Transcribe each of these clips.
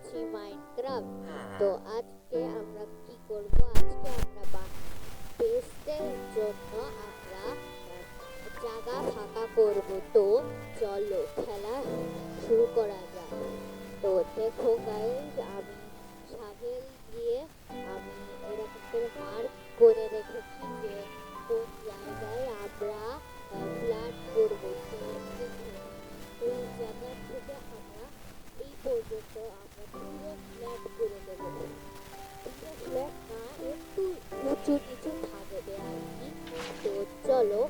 আছি মাইনক্রাফট। তো আজকে আমরা কি করব, আজকে আমরা বেস্টের জন্য আমরা জায়গা ফাঁকা করব। তো চলো খেলা শুরু করা যাক। তো দেখো গাইজ, আমি শাভেল দিয়ে আমি এরকম করে মার্ক করে রেখেছি যে কোন জায়গায় আমরা ফ্ল্যাট করবো। তো দেখো, এই জায়গা থেকে আমরা এই পর্যন্ত আমরা পুরো ফ্ল্যাট করে দেবো। পুরো ফ্ল্যাট না, একটু উঁচু নিচু থাকবে আর কি। তো চলো,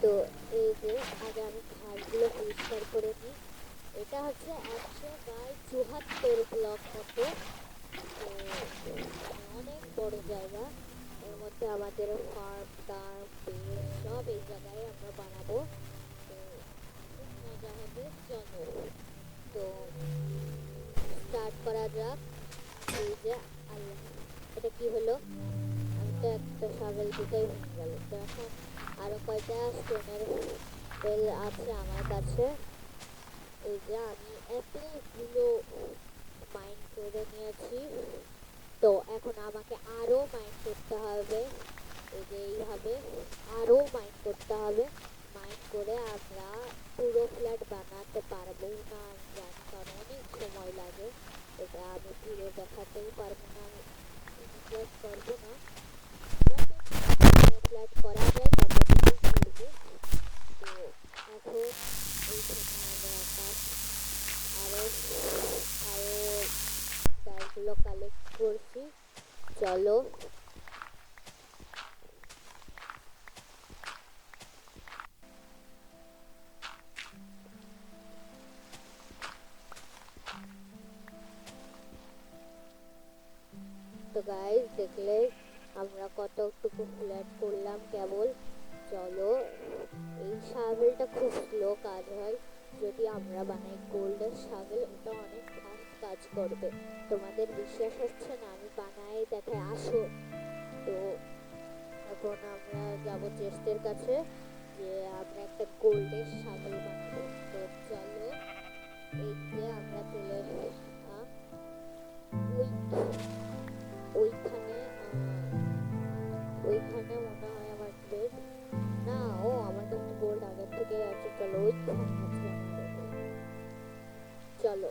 তো এই যে আগে আমি ঘাসগুলো পরিষ্কার করে নিই। এটা হচ্ছে 100 বাই 74 ব্লক মতো। তো অনেক বড় জায়গা, এর মধ্যে আমাদের ফার্ম টার্ম বেস সব এই জায়গায় আমরা বানাবো। তো খুব মজা হবে, চলো তো স্টার্ট করা যাক। এই যে আল্লাহ, এটা কি হলো? আমি তো একটা শাবেল দুটাই ভেঙে গেল। তো এখন আরো কয়টা স্টোনের বেল আছে আমার কাছে। এই যে আমি এতগুলো মাইন করে নিয়েছি। তো এখন আমাকে আরো মাইন করতে হবে। এই যে এইভাবে আরো মাইন করতে হবে। মাইন করে আমরা পুরো ফ্ল্যাট বানাতে পারবো না আমি জানি, কারণ অনেক সময় লাগে। এটা আমি পুরো দেখাতেও পারবো না, আমি ফ্ল্যাট করবো না। যত ফ্ল্যাট করা যায় তত দিকেই করবো। তো এখন এইখানে আমরা আরো আরো গাছগুলো কালেক্ট করছি, চলো। তো গাইস, দেখলে আমরা কতটুকু ফ্ল্যাট করলাম কেবল। চলো, এই শাভেলটা খুব স্লো কাজ হয়। যদি আমরা বানাই গোল্ডের শাভেল, ওটা অনেক ফাস্ট কাজ করবে। তোমাদের বিশ্বাস হচ্ছে না? আমি বানাই দেখাই, আসো। তো এখন আমরা যাব চেস্টের কাছে, যে আমরা একটা গোল্ডের শাভেল বানাবো। তো চলো, এই যে আমরা চলে ওইখানে ওইখানে মনে হয় আমার বেড না। ও, আমার কাছে গোল্ড আগের থেকে আছে। চলো, ওইখানে আছে আমাদের। চলো,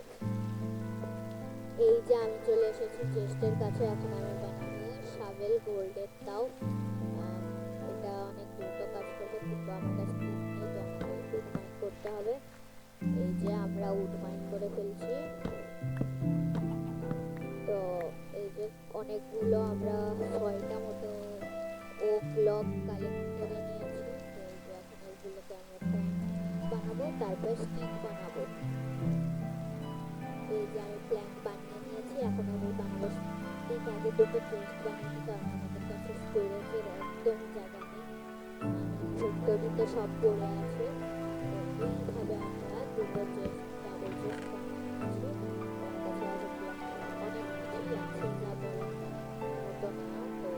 এই যে আমি চলে এসেছি চেস্টের কাছে। এখন আমি বানাবো শাভেল গোল্ডের। তাও এটা অনেক দ্রুত কাজ করবে, কিন্তু আমার কাছে নেই, তো আমাকে উড মাইন করতে হবে। এই যে আমরা উড মাইন করে ফেলছি। তো এই যে অনেকগুলো আমরা 6টা মতো ওক ব্লক কালেক্ট করে নিয়েছি। তো এই যে এখন এগুলোকে আমরা প্ল্যাঙ্ক বানাবো, তারপর স্টিক বানাবো। এই যে আমি প্ল্যাঙ্ক বানিয়ে নিয়েছি, এখন আমি বানাবো স্টিক। আগে দুটো চেস্ট বানিয়েছি, কারণ আমাদের কাছে স্টোরেজের একদম জায়গা নেই, ইনভেন্টরিতে সব পড়ে আছে। তো এইভাবে আমরা দুটো চেস্ট, ডাবল চেস্ট বানিয়ে নিয়েছি। আমার কাছে অনেক কিছুই আছে, যা বলার মতো না। তো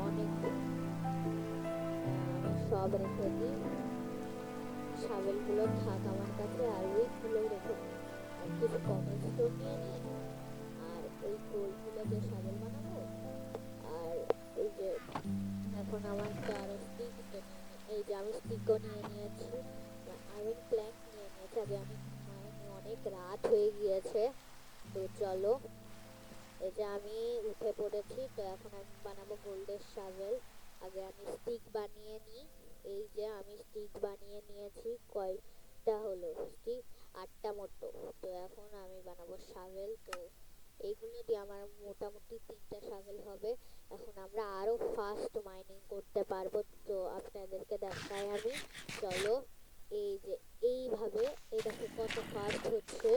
অনেক আমি সব রেখে দিই। শাবেলগুলো থাক আমার কাছে, আর ওইগুলো রেখে দিই। আর কিছু কমন স্টোন নিয়ে নিই, আর ওই গোলগুলো যে শাবেল বানাবো। আর এই যে এখন আমার তো আরো স্টিক তো নিয়ে নিই। এই যে আমি স্টিকও নিয়ে নিয়েছি, আয়রন প্ল্যাঙ্ক নিয়ে নিয়েছি। আগে আমি ঘুমাইনি, অনেক রাত হয়ে গিয়েছে। তো চলো, এই যে আমি উঠে পড়েছি। তো এখন আমি বানাবো গোল্ডের শাভেল। আগে আমি স্টিক বানিয়ে নিই। এই যে আমি স্টিক বানিয়ে নিয়েছি। কয়টা হলো স্টিক? 8টা মতো। তো এখন আমি বানাবো শাভেল। তো এইগুলো দিয়ে আমার মোটামুটি 3টা শাভেল হবে। এখন আমরা আরো ফাস্ট মাইনিং করতে পারবো। তো আপনাদেরকে দেখাই আমি, চলো। এই যে এইভাবে, এই দেখো কত ফাস্ট হচ্ছে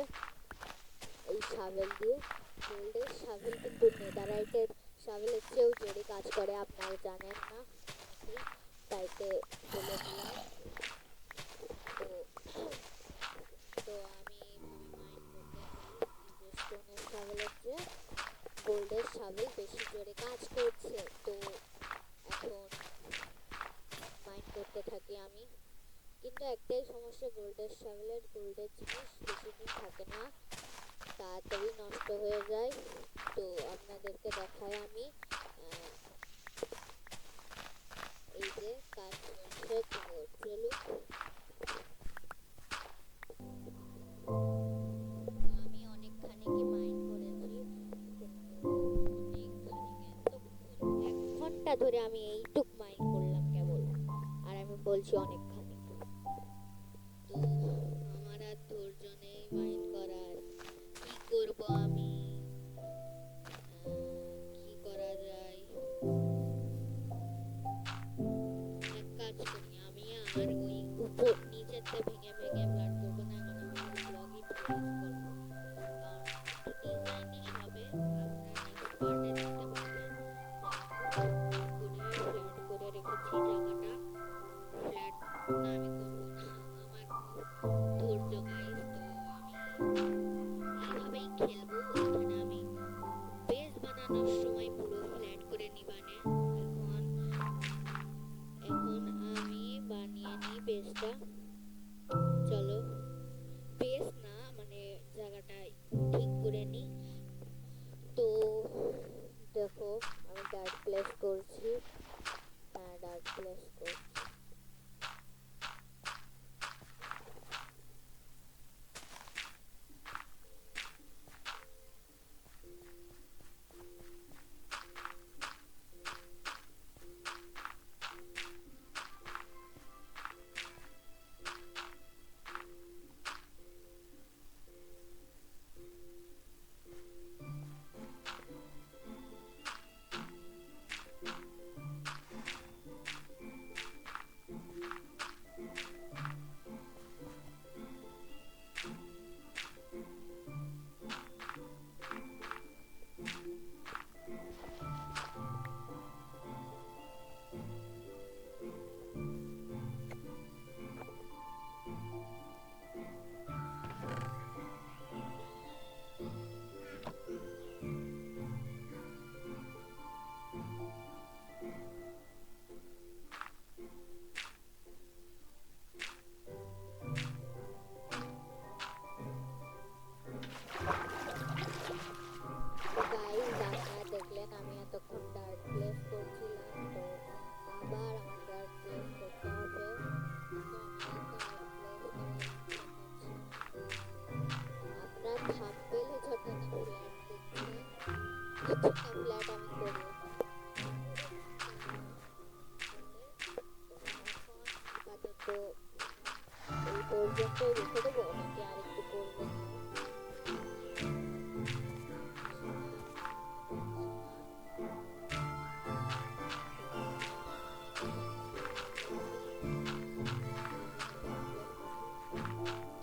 এই শাভেল দিয়ে। গোল্ডের শাভেল কিন্তু নেদারাইটের শাভেলের চেয়েও জোরে কাজ করে, আপনারা জানেন না অনেকেই, তাইতে বলে দিলাম। তো তো আমি এইভাবে মাইন করতে থাকি। এই যে স্টোনের শাভেলের চেয়ে গোল্ডের শাভেল বেশি জোরে কাজ করছে। তো এখন মাইন করতে থাকি আমি। কিন্তু একটাই সমস্যা গোল্ডের শাভেলের, গোল্ডের জিনিস বেশি দিন থাকে না। তাড়াতাড়ি নষ্ট হয়ে যায়। তো আপনাদেরকে দেখাই আমি এই যে কাজ চলছে। তো চলুন, আমি অনেকখানি কি মাইন্ড করেছি, কিন্তু অনেকখানি এতক্ষণ 1 ঘন্টা ধরে আমি এইটুক মাইন্ড করলাম কেবল, আর আমি বলছি অনেকখানি। তো আমার আর ধৈর্য নেই মাইন্ড করার। কি করব আমি, কি করা যায়? এক কাজ করি, আমি আর ওই উপর নিচেতে ভেঙে ভেঙে প্ল্যান করবো না, এখন আমি ব্লগই রিলিজ করবো। কারণ একটু ডিজাইনিশ হবে, আপনারা নেক্সট পার্টে দেখতে পারবেন করে ফ্ল্যাট করে রেখেছি জায়গাটা। ফ্ল্যাট না আমি করবো না, আমার ধৈর্য গাইস। তো আমি এইভাবেই খেলবো। এখানে আমি বেস বানানোর সময় পুরো ফ্ল্যাট করে নিবানে। এখন আমি বানিয়ে নিই বেসটা। চলো, বেস না মানে জায়গাটা ঠিক করে নিই। তো দেখো আমি ডার্ক প্লেস করছি। হ্যাঁ, ডার্ক প্লেস করছি। গাইস, আপনারা দেখলেন আমি এতক্ষণ ডার্ক প্লেস করছিলাম। তো আবার আমার ডার্ক প্লেস করতে হবে। তো আমার ডার্ক প্লেস করার ইচ্ছা করছে। আপনারা থাম্বনেইলে যতটা ফ্ল্যাট দেখছেন ততটা ফ্ল্যাট আমি করবো না। এখন আপাতত এই পর্যন্তই রেখে দেবো, নাকি আরেকটু করবো?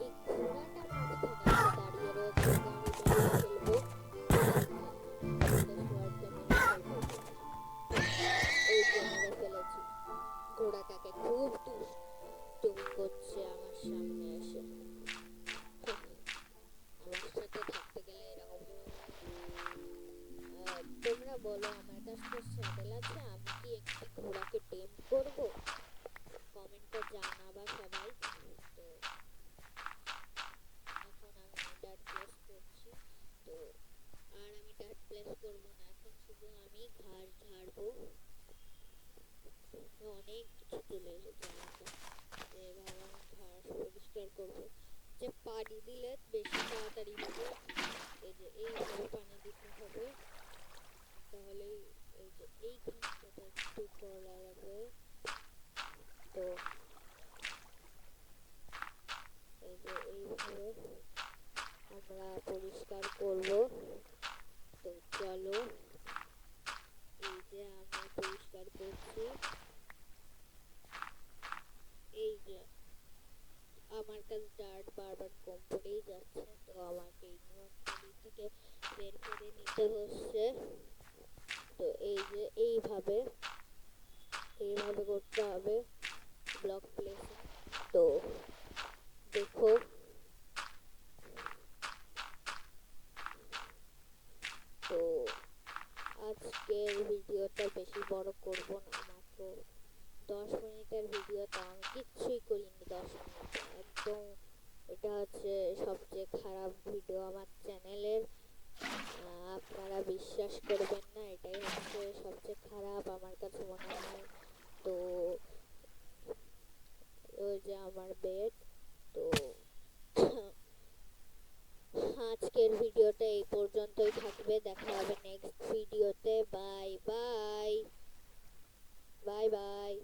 এই ঘোড়াটা মাঝখানে এসে দাঁড়িয়ে রয়েছে, ওকে আমি মেরে ফেলবো। এই যে মেরে ফেলেছি। ঘোড়াটাকে খুব দুষ্টুমি করছে আমার সামনে এসে। আমার সাথে থাকতে গেলে এরকম। তোমরা বলো, আমার কাছে তো স্যাডেল আছে, আমি কি একটি ঘোড়াকে টেম করব? কমেন্টে জানাবা সবাই। তো এখন আমি ডার্ক প্লেস করছি। তো আর আমি ডার্ক প্লেস করবো না, এখন শুধু আমি ঘাস ঝাড়বো। অনেক কিছু চলে এসেছে আমাকে। এবার আমি ঘাস পরিষ্কার করবো। যে পানি দিলে বেশি তাড়াতাড়ি হবে, এই যে এইভাবে পানি দিতে হবে, তাহলেই এই যে এই ঘাসটা একটু করা যাবে। তো এই যে এইভাবে আমরা পরিষ্কার করব। তো চলো, এই যে আমি পরিষ্কার করছি। এই যে আমার কাছে ডার্ট বারবার কম পড়েই যাচ্ছে, তো আমাকে ইনভেন্টরি থেকে বের করে নিতে হচ্ছে। তো এই যে এইভাবে করতে হবে ব্লক প্লেসিং। তো দেখো, তো আজকের ভিডিওটা বেশি বড় করব না, মাত্র 10 মিনিটের ভিডিও। তো আমি কিচ্ছুই করিনি 10 মিনিটে, একদম এটা হচ্ছে সবচেয়ে খারাপ ভিডিও আমার চ্যানেলে। বিশ্বাস করবেন না, এটাই হচ্ছে সবচেয়ে খারাপ আমার কাছে মনে হয়। তো ওই যে আমার বেড। তো আজকের ভিডিওটা এই পর্যন্তই থাকবে, দেখা হবে নেক্সট ভিডিওতে। Bye bye, bye bye.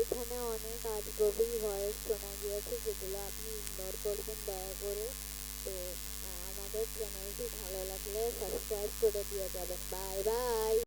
এখানে অনেক আজগবি ভয়েস শোনা গিয়েছে, যেগুলো আপনি ইগনোর করবেন দয়া করে। তো আমাদের চ্যানেলটি ভালো লাগলে সাবস্ক্রাইব করে দিয়ে যাবেন। Bye bye.